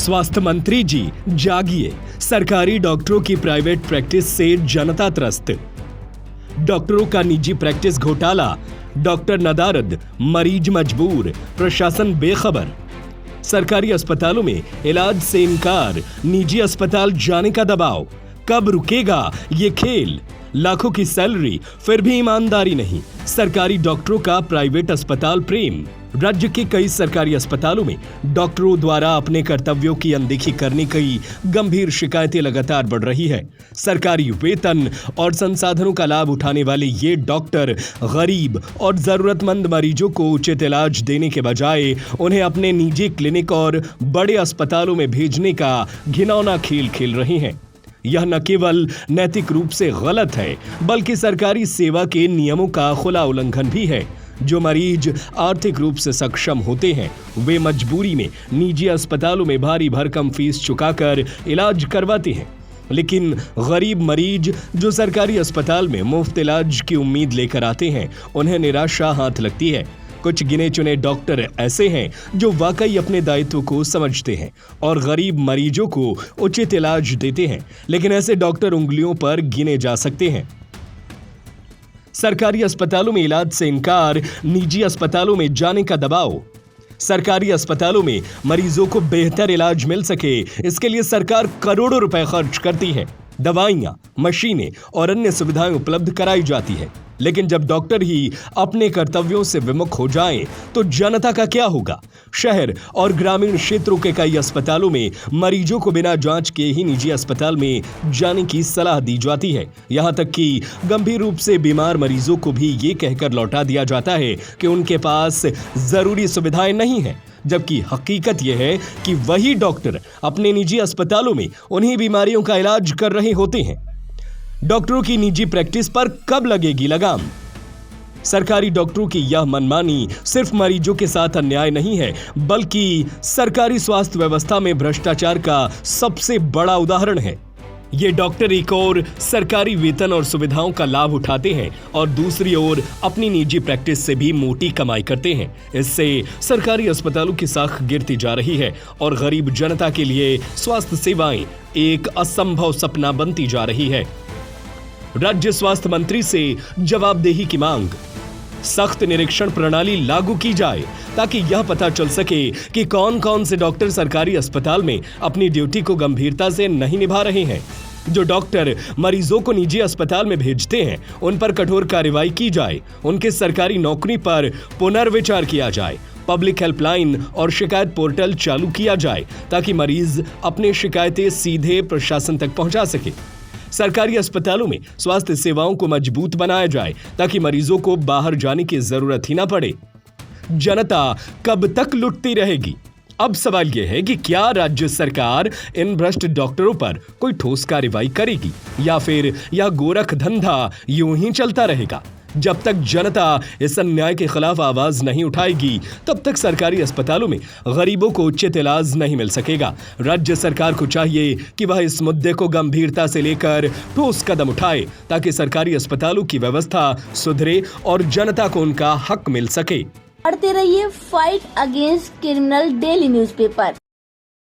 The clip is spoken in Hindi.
स्वास्थ्य मंत्री जी जागिए, सरकारी डॉक्टरों की प्राइवेट प्रैक्टिस से जनता त्रस्त। डॉक्टरों का निजी प्रैक्टिस घोटाला, डॉक्टर नदारद, मरीज मजबूर, प्रशासन बेखबर। सरकारी अस्पतालों में इलाज से इनकार, निजी अस्पताल जाने का दबाव। कब रुकेगा ये खेल? लाखों की सैलरी फिर भी ईमानदारी नहीं। सरकारी डॉक्टरों का प्राइवेट अस्पताल प्रेम। राज्य के कई सरकारी अस्पतालों में डॉक्टरों द्वारा अपने कर्तव्यों की अनदेखी करने की गंभीर शिकायतें लगातार बढ़ रही है। सरकारी वेतन और संसाधनों का लाभ उठाने वाले ये डॉक्टर गरीब और जरूरतमंद मरीजों को उचित इलाज देने के बजाय उन्हें अपने निजी क्लिनिक और बड़े अस्पतालों में भेजने का घिनौना खेल खेल रहे हैं। यह न केवल नैतिक रूप से गलत है, बल्कि सरकारी सेवा के नियमों का खुला उल्लंघन भी है। जो मरीज आर्थिक रूप से सक्षम होते हैं, वे मजबूरी में निजी अस्पतालों में भारी भरकम फीस चुकाकर इलाज करवाते हैं, लेकिन गरीब मरीज जो सरकारी अस्पताल में मुफ्त इलाज की उम्मीद लेकर आते हैं, उन्हें निराशा हाथ लगती है। कुछ गिने चुने डॉक्टर ऐसे हैं जो वाकई अपने दायित्व को समझते हैं और गरीब मरीजों को उचित इलाज देते हैं, लेकिन ऐसे डॉक्टर उंगलियों पर गिने जा सकते हैं। सरकारी अस्पतालों में इलाज से इनकार, निजी अस्पतालों में जाने का दबाव। सरकारी अस्पतालों में मरीजों को बेहतर इलाज मिल सके, इसके लिए सरकार करोड़ों रुपए खर्च करती है। दवाइयां, मशीनें और अन्य सुविधाएं उपलब्ध कराई जाती है, लेकिन जब डॉक्टर ही अपने कर्तव्यों से विमुख हो जाएं, तो जनता का क्या होगा? शहर और ग्रामीण क्षेत्रों के कई अस्पतालों में मरीजों को बिना जांच के ही निजी अस्पताल में जाने की सलाह दी जाती है। यहां तक कि गंभीर रूप से बीमार मरीजों को भी ये कहकर लौटा दिया जाता है कि उनके पास जरूरी सुविधाएं नहीं है, जबकि हकीकत यह है कि वही डॉक्टर अपने निजी अस्पतालों में उन्हीं बीमारियों का इलाज कर रहे होते हैं। डॉक्टरों की निजी प्रैक्टिस पर कब लगेगी लगाम? सरकारी डॉक्टरों की यह मनमानी सिर्फ मरीजों के साथ अन्याय नहीं है, बल्कि सरकारी स्वास्थ्य व्यवस्था में भ्रष्टाचार का सबसे बड़ा उदाहरण है। ये डॉक्टर एक ओर सरकारी वेतन और सुविधाओं का लाभ उठाते हैं और दूसरी ओर अपनी निजी प्रैक्टिस से भी मोटी कमाई करते हैं। इससे सरकारी अस्पतालों की साख गिरती जा रही है और गरीब जनता के लिए स्वास्थ्य सेवाएं एक असंभव सपना बनती जा रही है। राज्य स्वास्थ्य मंत्री से जवाबदेही की मांग। सख्त निरीक्षण प्रणाली लागू की जाए ताकि यह पता चल सके कि कौन कौन से डॉक्टर सरकारी अस्पताल में अपनी ड्यूटी को गंभीरता से नहीं निभा रहे हैं। जो डॉक्टर मरीजों को निजी अस्पताल में भेजते हैं, उन पर कठोर कार्रवाई की जाए। उनके सरकारी नौकरी पर पुनर्विचार किया जाए। पब्लिक हेल्पलाइन और शिकायत पोर्टल चालू किया जाए ताकि मरीज अपनी शिकायतें सीधे प्रशासन तक पहुंचा सके। सरकारी अस्पतालों में स्वास्थ्य सेवाओं को मजबूत बनाया जाए ताकि मरीजों को बाहर जाने की जरूरत ही ना पड़े। जनता कब तक लुटती रहेगी? अब सवाल यह है कि क्या राज्य सरकार इन भ्रष्ट डॉक्टरों पर कोई ठोस कार्रवाई करेगी या फिर यह गोरख धंधा यूं ही चलता रहेगा? जब तक जनता इस अन्याय के खिलाफ आवाज नहीं उठाएगी, तब तक सरकारी अस्पतालों में गरीबों को उचित इलाज नहीं मिल सकेगा। राज्य सरकार को चाहिए कि वह इस मुद्दे को गंभीरता से लेकर ठोस कदम उठाए ताकि सरकारी अस्पतालों की व्यवस्था सुधरे और जनता को उनका हक मिल सके। पढ़ते रहिए fight against criminal daily newspaper.